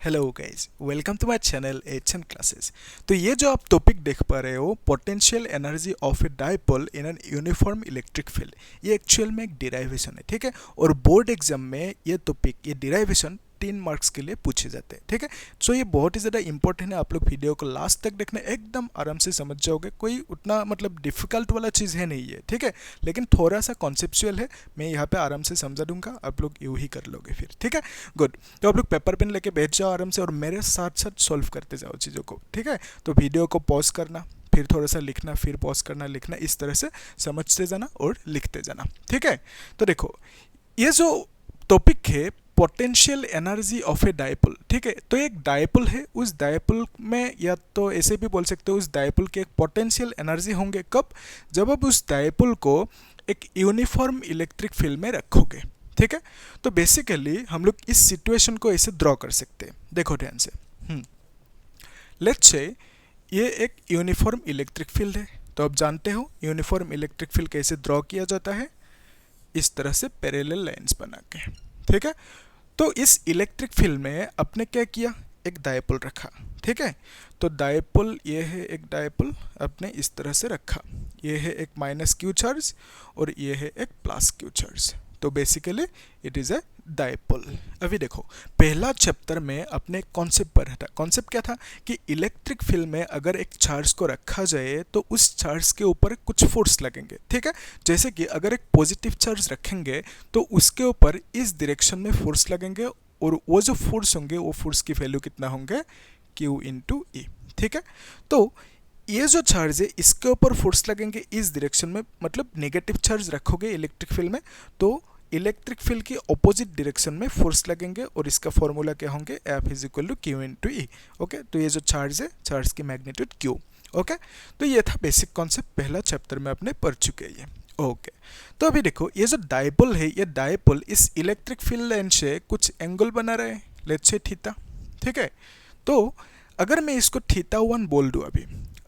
Hello guys, welcome to my channel HN classes. तो ये जो आप टॉपिक देख पा रहे हो, potential energy of a dipole in an uniform electric field, ये एक्चुअल में एक डिराइवेशन है, ठीक है। और बोर्ड एग्जाम में ये टॉपिक, ये डिराइवेशन 3 मार्क्स के लिए पूछे जाते हैं, ठीक है। सो ये बहुत ही ज़्यादा इंपॉर्टेंट है। आप लोग वीडियो को लास्ट तक देखना, एकदम आराम से समझ जाओगे। कोई उतना मतलब डिफिकल्ट वाला चीज़ है नहीं है, ठीक है, लेकिन थोड़ा सा कॉन्सेप्चुअल है। मैं यहाँ पे आराम से समझा दूंगा, आप लोग यूँ ही कर लोगे फिर, ठीक है। गुड। तो आप लोग पेपर पेन लेके बैठ जाओ आराम से और मेरे साथ साथ सॉल्व करते जाओ चीज़ों को, ठीक है। तो वीडियो को पॉज करना, फिर थोड़ा सा लिखना, फिर पॉज करना, लिखना, इस तरह से समझते जाना और लिखते जाना, ठीक है। तो देखो, ये जो टॉपिक है potential energy of a dipole, ठीक है। तो एक डाइपोल है, उस डाइपोल में, या तो ऐसे भी बोल सकते हो, उस डाइपोल के एक पोटेंशियल एनर्जी होंगे। कब? जब आप उस डाइपोल को एक यूनिफॉर्म इलेक्ट्रिक फील्ड में रखोगे, ठीक है। तो बेसिकली हम लोग इस सिचुएशन को ऐसे ड्रॉ कर सकते हैं। देखो ध्यान से, लेट्स से ये एक यूनिफॉर्म इलेक्ट्रिक फील्ड है। तो आप जानते हो यूनिफॉर्म इलेक्ट्रिक फील्ड कैसे ड्रॉ किया जाता है, इस तरह से पैरेलल लाइंस बना के, ठीक है। तो इस इलेक्ट्रिक फील्ड में आपने क्या किया, एक डायपोल रखा, ठीक है। तो डायपोल, ये है एक डायपोल, आपने इस तरह से रखा। ये है एक माइनस क्यू चार्ज और ये है एक प्लस क्यू चार्ज। तो basically it is a dipole. अभी देखो, पहला चैप्टर में अपने कॉन्सेप्ट पढ़ा था। कॉन्सेप्ट क्या था कि इलेक्ट्रिक फील्ड में अगर एक चार्ज को रखा जाए तो उस चार्ज के ऊपर कुछ फोर्स लगेंगे, ठीक है। जैसे कि अगर एक पॉजिटिव चार्ज रखेंगे तो उसके ऊपर इस डायरेक्शन में फोर्स लगेंगे, और वो जो फोर्स होंगे वो फोर्स की वैल्यू कितना होंगे, Q इंटू ई, ठीक है। तो ये जो चार्ज है, इसके ऊपर फोर्स लगेंगे इस डायरेक्शन में, मतलब नेगेटिव चार्ज रखोगे इलेक्ट्रिक फील्ड में तो इलेक्ट्रिक फील्ड की ऑपोजिट डायरेक्शन में फोर्स लगेंगे, और इसका फॉर्मूला क्या होंगे, F is equal to Q into E. Okay, तो ये जो चार्ज है, चार्ज की मैग्नीट्यूड Q। ओके, तो ये था बेसिक कॉन्सेप्ट, पहला चैप्टर में आपने पढ़ चुके हैं। ओके, तो अभी देखो, ये जो डायपोल है, ये डायपोल इस इलेक्ट्रिक फील्ड लाइन से कुछ एंगल बना रहे हैं, लेट्स से थीटा, ठीक है। तो अगर मैं इसको θ1 बोल दूँ,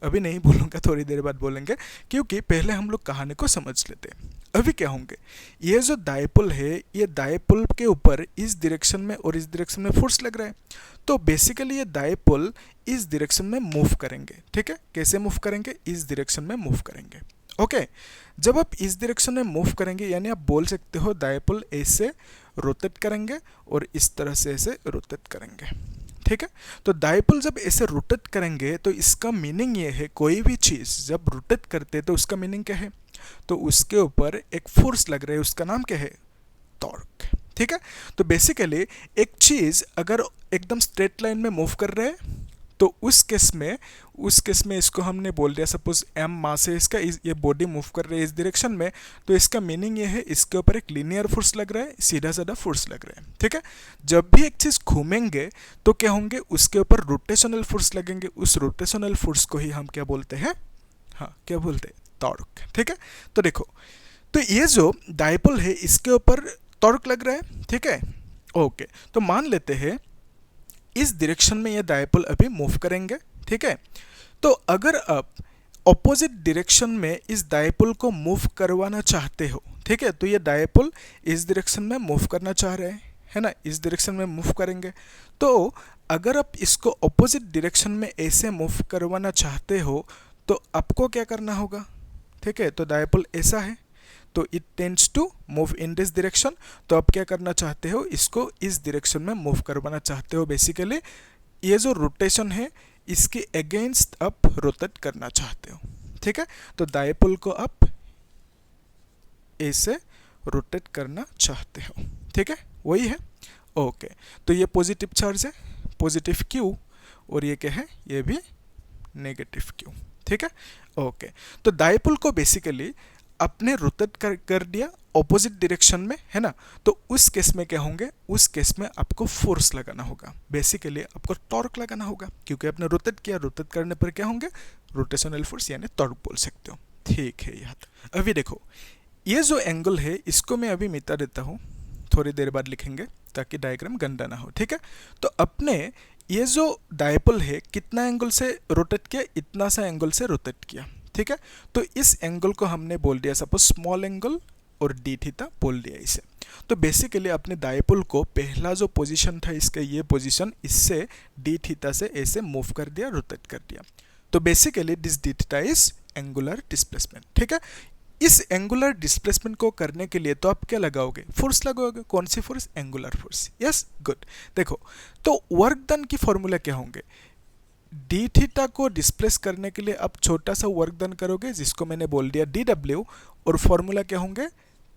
अभी नहीं बोलूँगा, थोड़ी देर बाद बोलेंगे, क्योंकि पहले हम लोग कहानी को समझ लेते हैं। अभी क्या होंगे, ये जो डायपोल है, ये डायपोल के ऊपर इस डायरेक्शन में और इस डायरेक्शन में फोर्स लग रहा है। तो बेसिकली ये डायपोल इस डायरेक्शन में मूव करेंगे, ठीक है। कैसे मूव करेंगे, इस डायरेक्शन में मूव करेंगे। ओके, जब आप इस डायरेक्शन में मूव करेंगे, यानी आप बोल सकते हो डायपोल ऐसे रोटेट करेंगे और इस तरह से ऐसे रोटेट करेंगे, ठीक है। तो डायपोल जब ऐसे रोटेट करेंगे तो इसका मीनिंग ये है, कोई भी चीज़ जब रोटेट करते हैं तो उसका मीनिंग क्या है, तो उसके ऊपर एक फोर्स लग रहा है, उसका नाम क्या है, टॉर्क, ठीक है। तो बेसिकली एक चीज़ अगर एकदम स्ट्रेट लाइन में मूव कर रहे हैं तो उस केस में इसको हमने बोल दिया, सपोज m मास है इसका, ये बॉडी मूव कर रही है इस डायरेक्शन में, तो इसका मीनिंग ये है, इसके ऊपर एक लीनियर फोर्स लग रहा है, सीधा साधा फोर्स लग रहा है, ठीक है। जब भी एक चीज़ घूमेंगे तो क्या होंगे, उसके ऊपर रोटेशनल फोर्स लगेंगे, उस रोटेशनल फोर्स को ही हम क्या बोलते हैं, हाँ क्या बोलते हैं, टॉर्क, ठीक है। तो देखो, तो ये जो डायपोल है, इसके ऊपर टॉर्क लग रहा है, ठीक है। ओके, तो मान लेते हैं इस डायरेक्शन में ये डायपोल अभी मूव करेंगे, ठीक है। तो अगर आप ऑपोजिट डायरेक्शन में इस डायपोल को मूव करवाना चाहते हो, ठीक है, तो ये डायपोल इस डायरेक्शन में मूव करना चाह रहे हैं, है ना, इस डायरेक्शन में मूव करेंगे। तो अगर आप इसको ऑपोजिट डायरेक्शन में ऐसे मूव करवाना चाहते हो तो आपको क्या करना होगा, ठीक है। तो डायपोल ऐसा है, तो it tends to move in this direction. तो आप क्या करना चाहते हो, इसको इस डायरेक्शन में मूव करवाना चाहते हो। बेसिकली ये जो रोटेशन है, इसके अगेंस्ट आप रोटेट करना चाहते हो, ठीक है। तो डायपोल को आप ऐसे रोटेट करना चाहते हो, ठीक है, वही है। ओके, तो ये पॉजिटिव चार्ज है, पॉजिटिव Q, और ये क्या है, ये भी नेगेटिव Q, ठीक है। ओके, तो डायपोल को बेसिकली अपने रोटेट कर दिया ऑपोजिट डायरेक्शन में, है ना। तो उस केस में क्या होंगे, उस केस में आपको फोर्स लगाना होगा, बेसिकली आपको टॉर्क लगाना होगा, क्योंकि आपने रोटेट किया, रोटेट करने पर क्या होंगे, रोटेशनल फोर्स यानी टॉर्क बोल सकते हो, ठीक है। यार अभी देखो, ये जो एंगल है, इसको मैं अभी मिटा देता हूँ, थोड़ी देर बाद लिखेंगे ताकि डायग्राम गंदा ना हो, ठीक है। तो अपने ये जो डायपोल है, कितना एंगल से रोटेट किया, इतना सा एंगल से रोटेट किया, ठीक है। तो इस एंगल को हमने बोल दिया सपोज स्मॉल एंगल और डी थीटा बोल दिया इसे। तो बेसिकली अपने डायपोल को पहला जो पोजीशन था इसका, ये पोजीशन, इससे डी थीटा से ऐसे मूव कर दिया, रोटेट कर दिया। तो basically this D theta is angular displacement, ठीक है। इस एंगुलर डिस्प्लेसमेंट को करने के लिए तो आप क्या लगाओगे, फोर्स लगाओगे। कौन सी force, angular force, yes, good. देखो तो वर्क डन की फॉर्मूला क्या होंगे, डी थीटा को डिस्प्लेस करने के लिए आप छोटा सा वर्क डन करोगे जिसको मैंने बोल दिया डी डब्ल्यू, और फॉर्मूला क्या होंगे,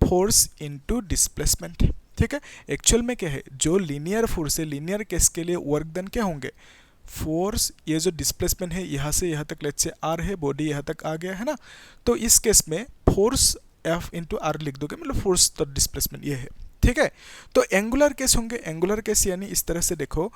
फोर्स इनटू डिस्प्लेसमेंट, ठीक है। एक्चुअल में क्या है, जो लीनियर फोर्स है, लीनियर केस के लिए वर्क डन क्या होंगे, फोर्स, ये जो डिस्प्लेसमेंट है यहाँ से यहाँ तक, लेट्स से आर है, बॉडी यहाँ तक आ गया है ना, तो इस केस में फोर्स एफ इंटू आर लिख दोगे, मतलब फोर्स तो डिस्प्लेसमेंट ये है, ठीक है। तो एंगुलर केस होंगे, एंगुलर केस यानी इस तरह से देखो,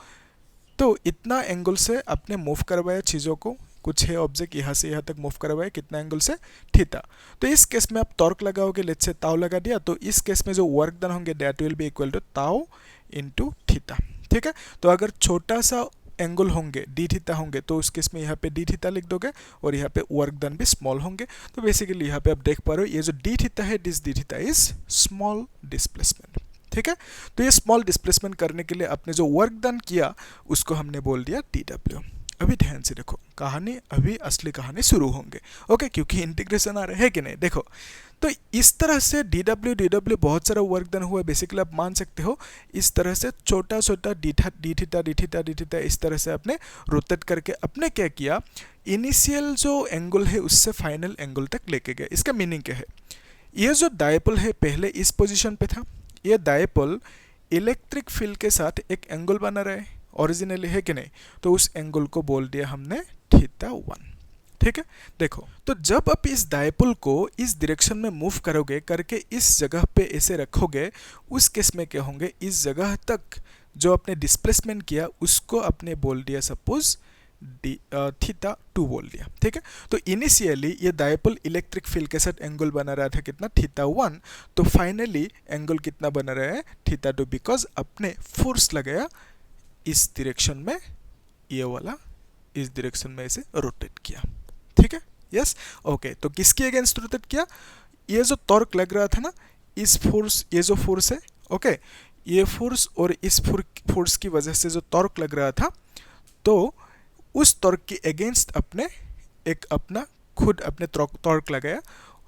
तो इतना एंगल से आपने मूव करवाया चीज़ों को, कुछ है ऑब्जेक्ट यहाँ से यहाँ तक मूव करवाया, कितना एंगल से, थीटा। तो इस केस में आप टॉर्क लगाओगे, लेट्स से ताऊ लगा दिया, तो इस केस में जो वर्क डन होंगे that will be equal to tau into theta, ठीक है। तो अगर छोटा सा एंगल होंगे, डी थीटा होंगे, तो उस केस में यहाँ पे डी थीटा लिख दोगे और यहाँ पे वर्क डन भी स्मॉल होंगे। तो बेसिकली यहाँ पे आप देख पा रहे हो, ये जो डी थीटा है, this D theta is small displacement, ठीक है। तो ये स्मॉल डिस्प्लेसमेंट करने के लिए आपने जो वर्क डन किया उसको हमने बोल दिया डी डब्ल्यू। अभी ध्यान से देखो, कहानी अभी असली कहानी शुरू होंगे, ओके, क्योंकि इंटीग्रेशन आ रहा है कि नहीं। देखो तो इस तरह से डी डब्ल्यू बहुत सारा वर्क डन हुआ है। बेसिकली आप मान सकते हो इस तरह से छोटा छोटा डी थीटा इस तरह से आपने रोटेट करके अपने क्या किया, इनिशियल जो एंगल है उससे फाइनल एंगल तक लेके गए। इसका मीनिंग क्या है, ये जो डायपोल है पहले इस पोजिशन पे था, ये डायपोल इलेक्ट्रिक फील्ड के साथ एक एंगल बना रहा है ओरिजिनली, है कि नहीं, तो उस एंगल को बोल दिया हमने थीटा 1, ठीक है। देखो तो जब आप इस डायपोल को इस डायरेक्शन में मूव करोगे, करके इस जगह पे ऐसे रखोगे, उस केस में क्या होंगे, इस जगह तक जो आपने डिस्प्लेसमेंट किया उसको आपने बोल दिया सपोज थीटा 2 बोल दिया, ठीक है। तो इनिशियली ये डायपोल इलेक्ट्रिक फील्ड के साथ एंगल बना रहा था कितना, थीटा 1, तो फाइनली एंगल कितना बना रहा है, थीटा 2, बिकॉज आपने फोर्स लगाया इस डायरेक्शन में, ये वाला इस डायरेक्शन में इसे रोटेट किया, ठीक है, यस, ओके। तो किसके अगेंस्ट रोटेट किया, ये जो टॉर्क लग रहा था ना, इस फोर्स, ये जो फोर्स है, ओके, ये फोर्स और इस फोर्स की वजह से जो टॉर्क लग रहा था, तो उस टॉर्क के अगेंस्ट अपने एक अपना खुद अपने टॉर्क लगाया,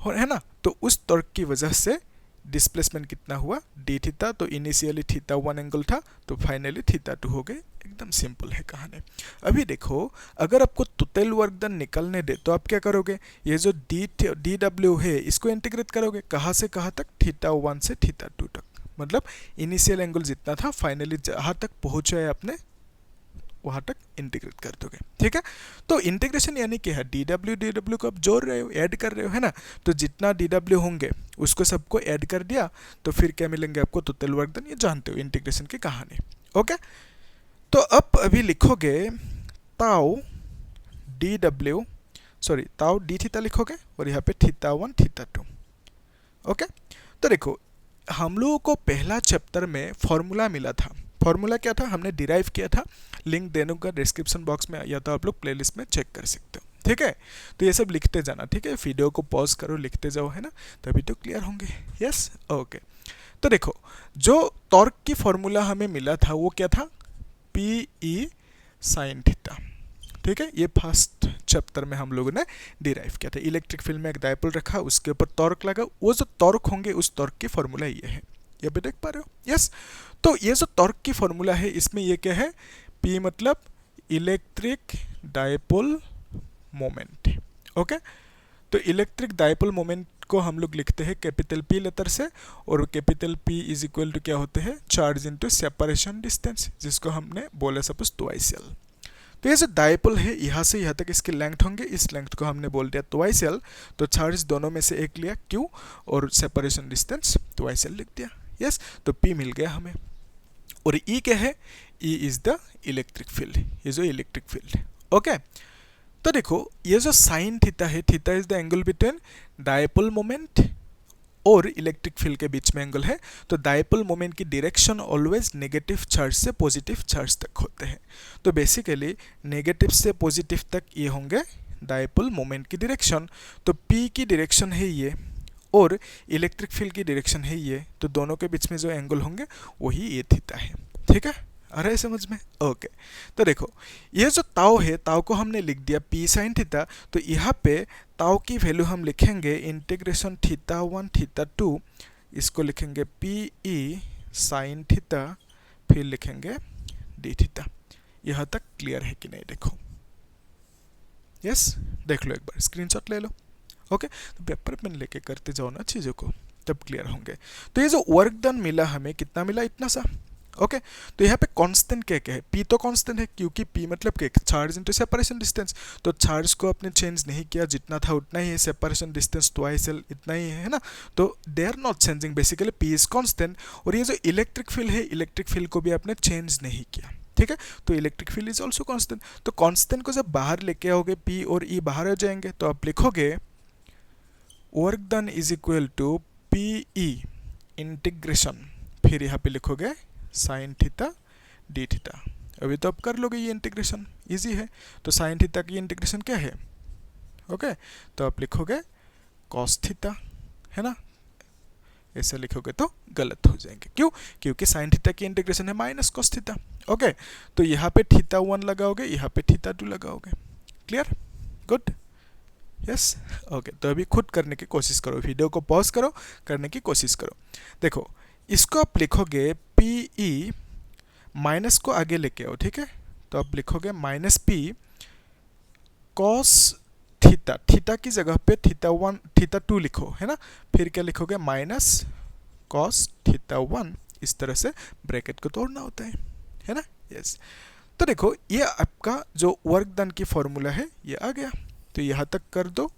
है ना। तो उस टॉर्क की वजह से डिस्प्लेसमेंट कितना हुआ, डी थीटा। तो इनिशियली थीटा 1 एंगल था, तो फाइनली थीटा 2 हो गए। एकदम सिंपल है कहानी। अभी देखो, अगर आपको टोटल वर्क डन निकलने दे तो आप क्या करोगे, ये जो डी डब्ल्यू है इसको इंटीग्रेट करोगे, कहाँ से कहाँ तक, थीटा 1 से थीटा 2 तक, मतलब इनिशियल एंगल जितना था फाइनली जहाँ तक पहुँचा है आपने वहाँ तक इंटीग्रेट कर दोगे, ठीक है। तो इंटीग्रेशन यानी क्या है, डी डब्ल्यू को आप जोड़ रहे हो, ऐड कर रहे हो, है ना। तो जितना डी डब्ल्यू होंगे उसको सबको ऐड कर दिया, तो फिर क्या मिलेंगे आपको, टोटल वर्क डन। ये जानते हो इंटीग्रेशन की कहानी, ओके। तो अब अभी लिखोगे ताऊ ताऊ डी थीटा लिखोगे, और यहाँ पे थीटा 1 थीटा 2, ओके। तो देखो हम लोगों को पहला चैप्टर में फॉर्मूला मिला था। फॉर्मूला क्या था, हमने डिराइव किया था, लिंक देने का डिस्क्रिप्शन बॉक्स में, या तो आप लोग प्लेलिस्ट में चेक कर सकते हो, ठीक है। तो ये सब लिखते जाना, ठीक है, वीडियो को पॉज करो, लिखते जाओ, है ना, तभी तो क्लियर होंगे, यस, ओके। तो देखो जो टॉर्क की फॉर्मूला हमें मिला था वो क्या था, पी ई साइन थीटा, ठीक है। ये फर्स्ट चैप्टर में हम लोगों ने डिराइव किया था। इलेक्ट्रिक फील्ड में एक डायपोल रखा, उसके ऊपर टॉर्क लगा, वो जो टॉर्क होंगे उस टॉर्क की फॉर्मूला ये है, ये भी देख पा रहे हो, यस। तो ये जो टॉर्क की फॉर्मूला है इसमें ये क्या है, P मतलब इलेक्ट्रिक डायपोल मोमेंट, ओके। तो इलेक्ट्रिक डायपोल मोमेंट को हम लोग लिखते हैं कैपिटल P लेटर से, और capital P is equal to क्या होते हैं, चार्ज इनटू सेपरेशन डिस्टेंस, जिसको हमने बोला सपोज ट्वाइस एल। तो ये जो डायपोल है यहाँ से यहाँ तक इसकी लेंथ होंगे, इस लेंथ को हमने बोल दिया ट्वाइस एल। तो चार्ज दोनों में से एक लिया Q, और सेपरेशन डिस्टेंस ट्वाइस एल लिख दिया, यस। तो P मिल गया हमें, और E क्या है, E is the electric field, ये जो इलेक्ट्रिक फील्ड, ओके। तो देखो ये जो साइन थीटा है, theta is the angle between dipole moment और इलेक्ट्रिक फील्ड के बीच में एंगल है। तो डायपोल मोमेंट की डायरेक्शन ऑलवेज नेगेटिव चार्ज से पॉजिटिव चार्ज तक होते हैं। तो बेसिकली नेगेटिव से पॉजिटिव तक ये होंगे डायपोल मोमेंट की डायरेक्शन। तो P की डायरेक्शन है ये, और इलेक्ट्रिक फील्ड की डायरेक्शन है ये, तो दोनों के बीच में जो एंगल होंगे वही ये थीटा है। ठीक है, आ रहा है समझ में? ओके, तो देखो ये जो ताऊ है, ताऊ को हमने लिख दिया पी साइन थीटा, तो यहाँ पे ताऊ की वैल्यू हम लिखेंगे इंटीग्रेशन थीटा 1 थीटा 2, इसको लिखेंगे पी ई साइन थीटा, फिर लिखेंगे डी थीटा। यहाँ तक क्लियर है कि नहीं देखो? यस, देख लो एक बार, स्क्रीनशॉट ले लो। ओके, तो पेपर पेन लेके करते जाओ ना चीज़ों को, तब क्लियर होंगे। तो ये जो वर्क डन मिला हमें, कितना मिला? इतना सा। ओके, तो यहाँ पे कांस्टेंट क्या क्या है? पी तो कांस्टेंट है, क्योंकि पी मतलब क्या? Charge into separation distance. तो चार्ज को आपने चेंज नहीं किया, जितना था उतना ही है, सेपरेशन डिस्टेंस ट्वाइस एल इतना ही है ना, तो they are not changing, basically P is constant. और ये जो इलेक्ट्रिक फील्ड है, इलेक्ट्रिक फील्ड को भी आपने चेंज नहीं किया, ठीक है, तो electric field is also constant. तो कांस्टेंट को जब बाहर लेके आओगे, पी और ई बाहर आ जाएंगे, तो आप लिखोगे work done is equal to P E integration, फिर यहाँ पे लिखोगे साइन थीटा डी थीटा। अभी तो आप कर लोगे ये इंटीग्रेशन, इजी है। तो साइन थीटा की इंटीग्रेशन क्या है? ओके, तो आप लिखोगे कॉस थीटा, है ना? ऐसा लिखोगे तो गलत हो जाएंगे, क्यों? क्योंकि साइन थीटा की इंटीग्रेशन है माइनस कॉस थीटा। ओके, तो यहाँ पे थीटा 1 लगाओगे, यहाँ पे थीटा 2 लगाओगे। क्लियर? Good, yes. ओके, तो अभी खुद करने की कोशिश करो, वीडियो को पॉज करो, करने की कोशिश करो। देखो, इसको आप लिखोगे पी ई, माइनस को आगे लेके आओ, ठीक है, तो आप लिखोगे minus P cos theta, theta की जगह पे थीटा 1 थीटा 2 लिखो, है ना, फिर क्या लिखोगे? माइनस कॉस थीटा 1, इस तरह से ब्रैकेट को तोड़ना होता है ना? यस। तो देखो ये आपका जो वर्क डन की फॉर्मूला है ये आ गया, तो यहाँ तक कर दो,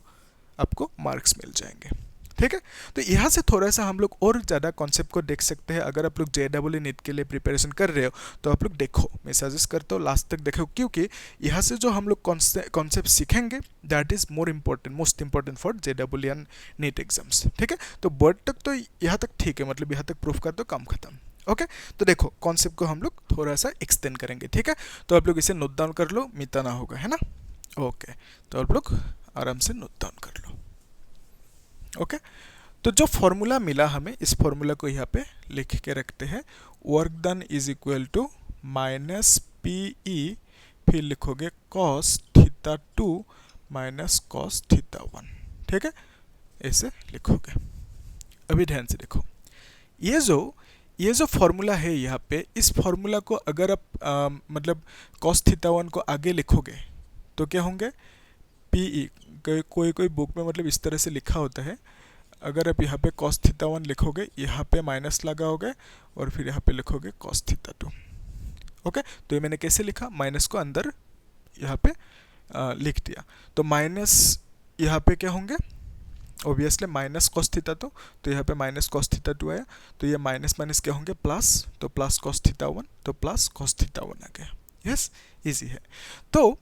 आपको मार्क्स मिल जाएंगे। ठीक है, तो यहाँ से थोड़ा सा हम लोग और ज़्यादा कॉन्सेप्ट को देख सकते हैं। अगर आप लोग JEE नीट के लिए प्रिपरेशन कर रहे हो तो आप लोग देखो, मैं सजेस्ट करता हूँ लास्ट तक देखो, क्योंकि यहाँ से जो हम लोग कॉन्सेप्ट सीखेंगे that is most important for JEE and NEET exams. ठीक है, तो बोर्ड तक तो यहाँ तक ठीक है, मतलब यहाँ तक प्रूफ कर दो, काम खत्म। ओके, तो देखो कॉन्सेप्ट को हम लोग थोड़ा सा एक्सटेंड करेंगे। ठीक है, तो आप लोग इसे नोट डाउन कर लो, मिटाना होगा, है ना? ओके, तो आप लोग आराम से नोट डाउन कर लो। ओके, तो जो फॉर्मूला मिला हमें, इस फॉर्मूला को यहाँ पे लिख के रखते हैं। Work done is equal to minus P E, फिर लिखोगे cos theta 2 minus cos theta 1। ठीक है, ऐसे लिखोगे। अभी ध्यान से देखो, ये जो फॉर्मूला है यहाँ पे, इस फॉर्मूला को अगर आप मतलब कॉस थीटा 1 को आगे लिखोगे तो क्या होंगे? पी ई, कोई बुक में मतलब इस तरह से लिखा होता है। अगर आप यहाँ पे कॉस थीटा 1 लिखोगे, यहाँ पे माइनस लगाओगे और फिर यहाँ पे लिखोगे कॉस थीटा 2। ओके, तो ये मैंने कैसे लिखा? माइनस को अंदर यहाँ पे लिख दिया, तो माइनस यहाँ पे क्या होंगे? ऑब्वियसली माइनस कॉस थीटा 2, तो यहाँ पे माइनस कॉस थीटा 2 आया, तो ये माइनस माइनस क्या होंगे? प्लस, तो प्लस कॉस थीटा 1, तो प्लस कॉस थीटा 1 आ गया। यस, इजी है। तो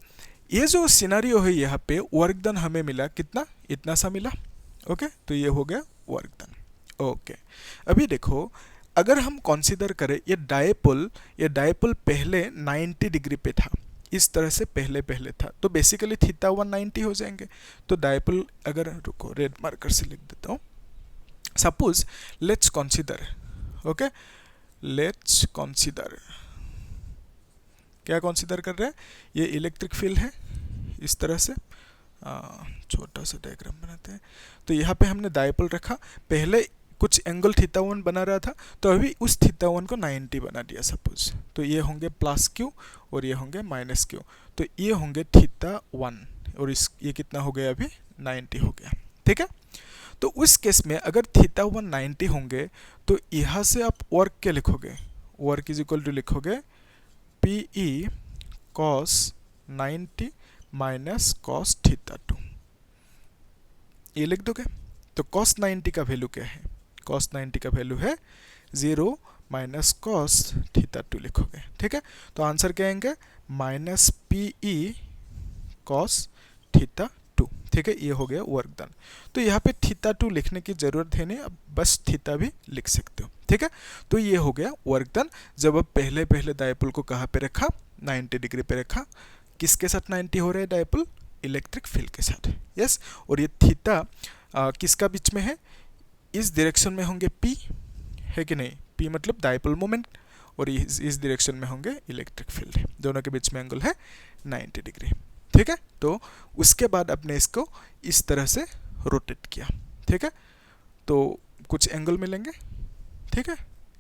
ये जो सिनारियो है यहाँ पे, वर्क डन हमें मिला कितना? इतना सा मिला। ओके, तो ये हो गया वर्क डन। ओके, अभी देखो, अगर हम कंसीडर करें ये डायपोल पहले 90 डिग्री पे था, इस तरह से पहले था, तो बेसिकली थीटा 1 90 हो जाएंगे। तो डायपोल, अगर रुको रेड मार्कर से लिख देता हूँ, suppose let's consider, okay, let's consider, क्या कंसीडर कर रहे हैं? ये इलेक्ट्रिक फील्ड है, इस तरह से छोटा सा डायग्राम बनाते हैं। तो यहाँ पे हमने डायपोल रखा, पहले कुछ एंगल थीटा 1 बना रहा था, तो अभी उस थीटा 1 को 90 बना दिया सपोज, तो ये होंगे प्लस क्यू और ये होंगे माइनस क्यू, तो ये होंगे थीटा 1 और ये कितना हो गया? अभी 90 हो गया। ठीक है, तो उस केस में अगर थीटा 1 90 होंगे, तो यहाँ से आप वर्क क्या लिखोगे? वर्क इज इक्वल टू लिखोगे P E cos 90 minus cos theta 2, ये लिख दोगे। तो कॉस 90 का वैल्यू क्या है? कॉस 90 का वैल्यू है 0 माइनस कॉस थीटा 2 लिखोगे। ठीक है, तो आंसर क्या आएंगे? Minus P E cos theta 2। ठीक है, ये हो गया वर्क डन। तो यहाँ पे थीटा 2 लिखने की जरूरत है नहीं, अब बस थीटा भी लिख सकते हो। ठीक है, तो ये हो गया वर्क डन। जब अब पहले डायपोल को कहाँ पे रखा? 90 डिग्री पे रखा। किसके साथ 90 हो रहा है डायपोल? इलेक्ट्रिक फील्ड के साथ। यस, और ये थीटा किसका बीच में है? इस डायरेक्शन में होंगे P, है कि नहीं, P मतलब डाइपोल मोमेंट, और इस डायरेक्शन में होंगे इलेक्ट्रिक फील्ड, दोनों के बीच में एंगल है 90 डिग्री, ठीक है। तो उसके बाद आपने इसको इस तरह से रोटेट किया, ठीक है, तो कुछ एंगल मिलेंगे, ठीक है,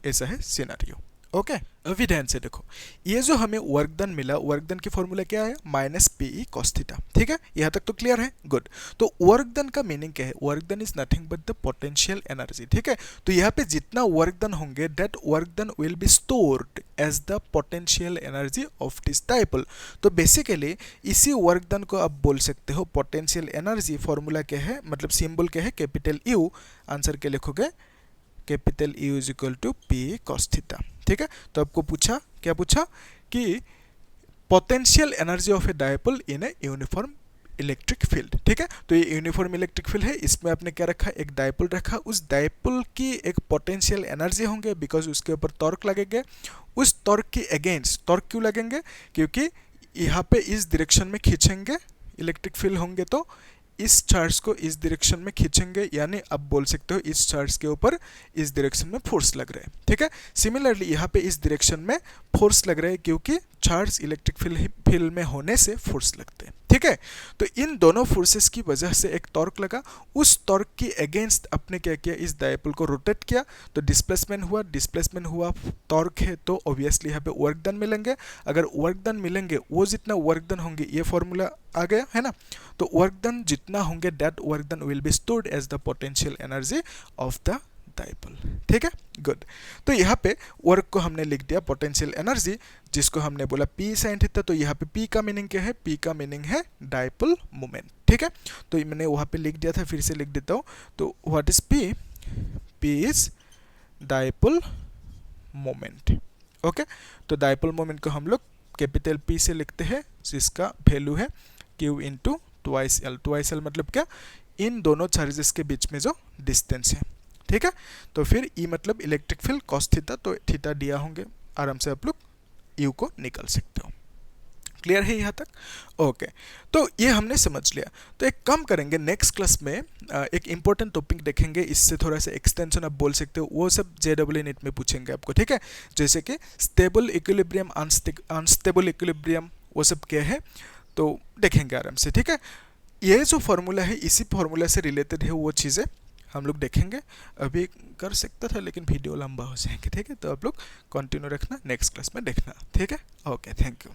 ऐसा है सिनेरियो। ओके, अभी ध्यान से देखो, ये जो हमें वर्क डन मिला, वर्क डन की फॉर्मूला क्या है, माइनस पीई कॉस थीटा, ठीक है, यहाँ तक तो क्लियर है, गुड। तो वर्क डन का मीनिंग क्या है, work done is nothing but the potential energy, ठीक है। तो यहाँ पे जितना वर्क डन होंगे that work done will be stored as the potential energy of this dipole. तो बेसिकली इसी वर्क डन को आप बोल सकते हो पोटेंशियल एनर्जी। फॉर्मूला क्या है, मतलब सिंबल क्या है, कैपिटल यू, आंसर के लिखोगे capital U is equal to P cos theta, ठीक है। तो आपको पूछा, क्या पूछा कि potential energy of a dipole in a uniform electric field, ठीक है। तो ये यूनिफॉर्म इलेक्ट्रिक फील्ड है, इसमें आपने क्या रखा, एक डाइपोल रखा, उस डाइपोल की एक पोटेंशियल एनर्जी होंगे बिकॉज उसके ऊपर टॉर्क लगेंगे, उस टॉर्क के अगेंस्ट, टॉर्क क्यों लगेंगे, क्योंकि यहाँ पे इस डायरेक्शन में खींचेंगे इलेक्ट्रिक फील्ड होंगे, तो इस चार्ज को इस डायरेक्शन में खींचेंगे, यानी आप बोल सकते हो इस चार्ज के ऊपर इस डायरेक्शन में फोर्स लग रहा है, ठीक है। सिमिलरली यहाँ पे इस डायरेक्शन में फोर्स लग रहा है क्योंकि चार्ज इलेक्ट्रिक फील्ड में होने से फोर्स लगते हैं, ठीक है। तो इन दोनों फोर्सेस की वजह से एक टॉर्क लगा, उस टॉर्क के अगेंस्ट आपने क्या किया, इस डाइपोल को रोटेट किया, तो डिस्प्लेसमेंट हुआ, टॉर्क है तो ऑब्वियसली यहाँ पे वर्क डन मिलेंगे। अगर वर्क डन मिलेंगे, वो जितना वर्क डन होंगे, ये फॉर्मूला आ गया है ना, तो वर्क डन जितना होंगे that work done will be stored as the potential energy of the dipole, ठीक है, गुड। तो यहाँ पे वर्क को हमने लिख दिया पोटेंशियल एनर्जी, जिसको हमने बोला P sin थीटा। तो यहाँ पे P का मीनिंग क्या है, P का मीनिंग है डाइपोल मोमेंट, ठीक है। तो मैंने वहाँ पे लिख दिया था, फिर से लिख देता हूँ। तो what is P, P is dipole moment, okay. तो डाइपोल मोमेंट को हम लोग कैपिटल P से लिखते हैं, जिसका वैल्यू है Q into twice L। Twice L मतलब क्या, इन दोनों चार्जेस के बीच में जो डिस्टेंस है, ठीक है। तो फिर E मतलब इलेक्ट्रिक फील्ड कॉस थीटा, तो थीटा दिया होंगे, आराम से आप लोग U को निकाल सकते हो। क्लियर है यहाँ तक, ओके। तो ये हमने समझ लिया। तो एक काम करेंगे, नेक्स्ट क्लास में एक इंपॉर्टेंट टॉपिक देखेंगे, इससे थोड़ा सा एक्सटेंशन आप बोल सकते हो, वो सब JEE नीट में पूछेंगे आपको, ठीक है। जैसे कि स्टेबल इक्विलिब्रियम, अनस्टेबल इक्विलिब्रियम, वो सब क्या है तो देखेंगे आराम से, ठीक है। ये जो फॉर्मूला है, इसी फॉर्मूला से रिलेटेड है, वो चीज़ें हम लोग देखेंगे। अभी कर सकता था लेकिन वीडियो लंबा हो जाएंगे, ठीक है। तो आप लोग कंटिन्यू रखना, नेक्स्ट क्लास में देखना, ठीक है। Okay, thank you.